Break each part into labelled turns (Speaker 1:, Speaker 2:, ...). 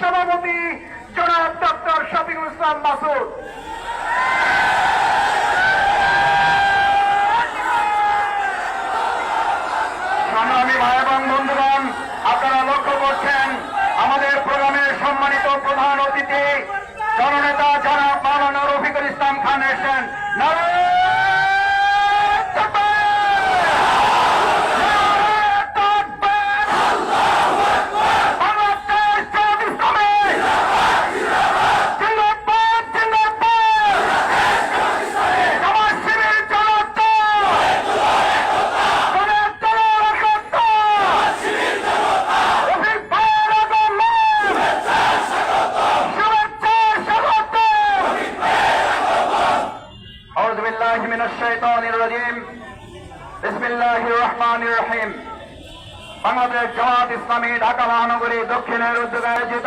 Speaker 1: সভাপতি জনাব ডক্টর শফিকুল ইসলাম মাসুদ। সংগ্রামী ভাই এবং বন্ধুগণ, আপনারা লক্ষ্য করছেন আমাদের প্রোগ্রামের সম্মানিত প্রধান অতিথি জননেতা জনাব মাওলানা রফিকুল ইসলাম খান এসেছেন। বাংলাদেশ জামাত ইসলামী ঢাকা মহানগরী দক্ষিণের উদ্যোগে আয়োজিত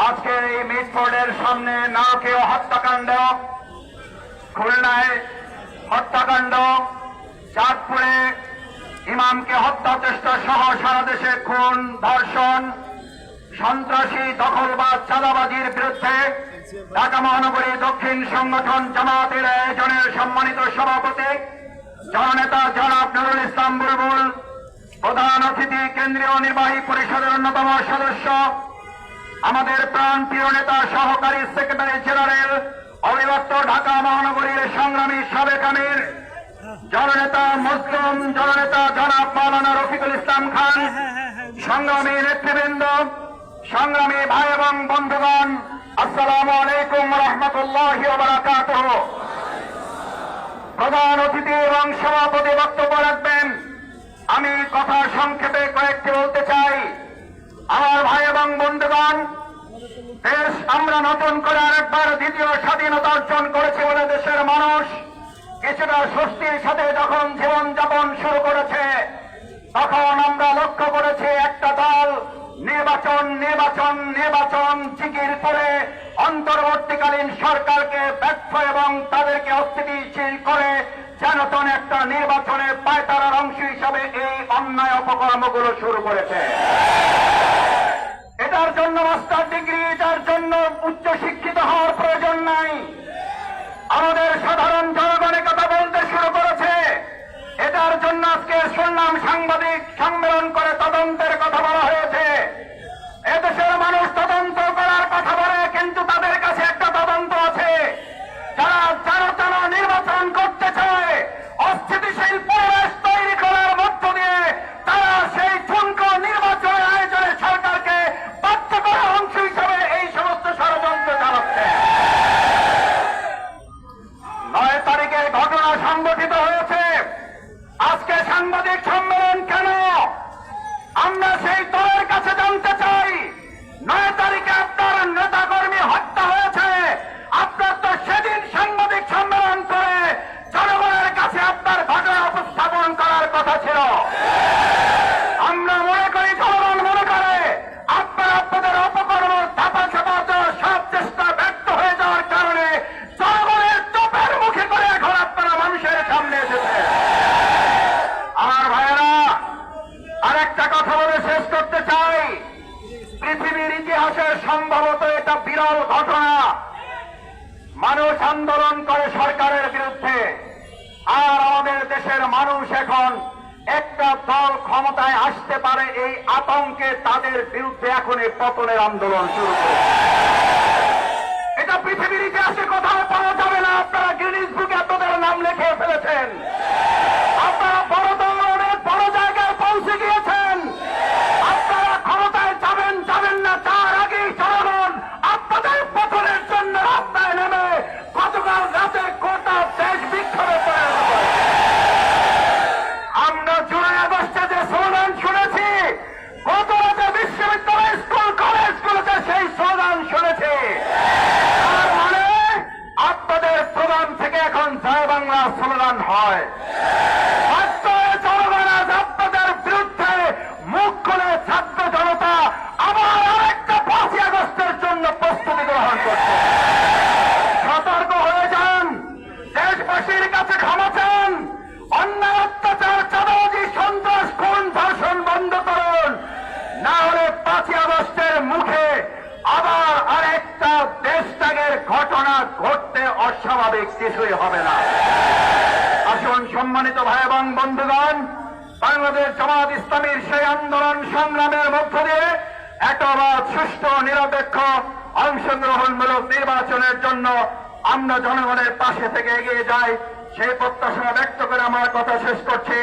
Speaker 1: আজকের এই মিটফোর্ডের সামনে নারকীয় হত্যাকাণ্ড, খুলনায় হত্যাকাণ্ড, চাঁদপুরে ইমামকে হত্যা চেষ্টা সহ সারা দেশে খুন, ধর্ষণ, সন্ত্রাসী, দখলবাদ, চাঁদাবাজির বিরুদ্ধে ঢাকা মহানগরী দক্ষিণ সংগঠন জামাতের আয়োজনের সম্মানিত সভাপতি জননেতা জনাব নুরুল ইসলাম বুলবুল, প্রধান অতিথি কেন্দ্রীয় নির্বাহী পরিষদের অন্যতম সদস্য আমাদের প্রাণপ্রিয় নেতা সহকারী সেক্রেটারি জেনারেল অবিভক্ত ঢাকা মহানগরীর সংগ্রামী সাবেক আমির জননেতা মুসলিম জননেতা জনাব মাওলানা রফিকুল ইসলাম খান, সংগ্রামী নেতৃবৃন্দ, সংগ্রামী ভাই এবং বন্ধুগণ, আসসালামু আলাইকুম ওয়া রাহমাতুল্লাহি ওয়া বারাকাতুহু। প্রধান অতিথি এবং সভাপতি বক্তব্য রাখবেন। আমি কথা সংক্ষেপে কয়েকটি বলতে চাই। আমার ভাই এবং বন্ধুগণ, দেশ আমরা নতুন করে আরেকবার দ্বিতীয় স্বাধীনতা অর্জন করেছি বলে দেশের মানুষ কিছুটা স্বস্তির সাথে যখন জীবনযাপন শুরু করেছে, তখন আমরা লক্ষ্য করেছি একটা দল নির্বাচন নির্বাচন নির্বাচন জিকির করে অন্তর্বর্তীকালীন সরকারকে ব্যর্থ এবং তাদেরকে অস্থিতিশীল করে যেনতন একটা নির্বাচনের পায়তারার অংশ হিসাবে এই অন্যায় অপকর্মগুলো শুরু করেছে। এটার জন্য মাস্টার ডিগ্রি, এটার জন্য উচ্চ শিক্ষিত হওয়ার প্রয়োজন নাই। আমাদের সাধারণ জনগণে কথা বলতে শুরু করেছে। এটার জন্য আজকে শুনলাম সাংবাদিক সম্মেলন করে তদন্তের কথা বলা হয়েছে। এদেশের মানুষ তদন্ত করার কথা বলে, কিন্তু তাদের কাছে একটা তদন্ত আছে। যারা নির্বাচন করতে চায়, অস্থিতিশীল পরিবেশ তৈরি করার মধ্য দিয়ে তারা সেই ঠুনকো নির্বাচনের আয়োজনে সরকারকে বাধ্য করার অংশ হিসাবে এই সমস্ত ষড়যন্ত্র চালাচ্ছে। 9 তারিখে ঘটনা সংঘটিত হয়েছে। আজকে সাংবাদিক সম্মেলন কেন? আমরা সেই দলের কাছে জানতে চাই। 9 তারিখে আপনার নেতা কর্মী হত্যা হয়েছে, আপনার তো সেদিন সাংবাদিক সম্মেলন করে জনগণের কাছে আপনার ঘটনা উপস্থাপন করার কথা ছিল। আমরা মনে করি, জনগণ মনে করে আপনারা আপনাদের অপকর্ম ধাপা চাপা দেওয়ার সব চেষ্টা ব্যর্থ হয়ে যাওয়ার কারণে জনগণের চোখের মুখে করে এখন আপনারা মানুষের সামনে এসেছে। আমার ভাইয়েরা, আরেকটা কথা বলে শেষ করতে চাই। পৃথিবীর ইতিহাসে সম্ভবত এটা বিরল ঘটনা। মানুষ আন্দোলন করে সরকারের বিরুদ্ধে, আর আমাদের দেশের মানুষ এখন একটা দল ক্ষমতায় আসতে পারে এই আতঙ্কে তাদের বিরুদ্ধে এখন এই পতনের আন্দোলন শুরু করে। এটা পৃথিবীর ইতিহাসে কোথাও পাওয়া যাবে না। আপনারা গিনিস বুকে আপনাদের নাম লিখে ফেলেছেন। আপনারা বড় দল অনেক বড় জায়গায় পৌঁছে গিয়েছেন। আপনারা ক্ষমতায় যাবেন যাবেন না, তার আগেই জনগণ আপনাদের পতনের জন্য রাস্তায় নেমে গতকাল রাতে গোটা দেশ বিক্ষোভে পরিণত করে। আমরা জুলাই আগস্টে যে স্লোগান শুনেছি, গত রাতে বিশ্ববিদ্যালয়, স্কুল, কলেজগুলোতে সেই স্লোগান শুনেছি। তার মানে আপনাদের প্রধান থেকে এখন জয় বাংলা স্লোগান হয়। স্বাভাবিক কিছুই হবে না। আসুন সম্মানিত ভাই এবং বন্ধুগণ, বাংলাদেশ জামাত ইসলামীর সেই আন্দোলন সংগ্রামের মধ্য দিয়ে একবাদ সুষ্ঠু নিরপেক্ষ অংশগ্রহণমূলক নির্বাচনের জন্য আমরা জনগণের পাশে থেকে এগিয়ে যাই, সেই প্রত্যাশা ব্যক্ত করে আমার কথা শেষ করছি।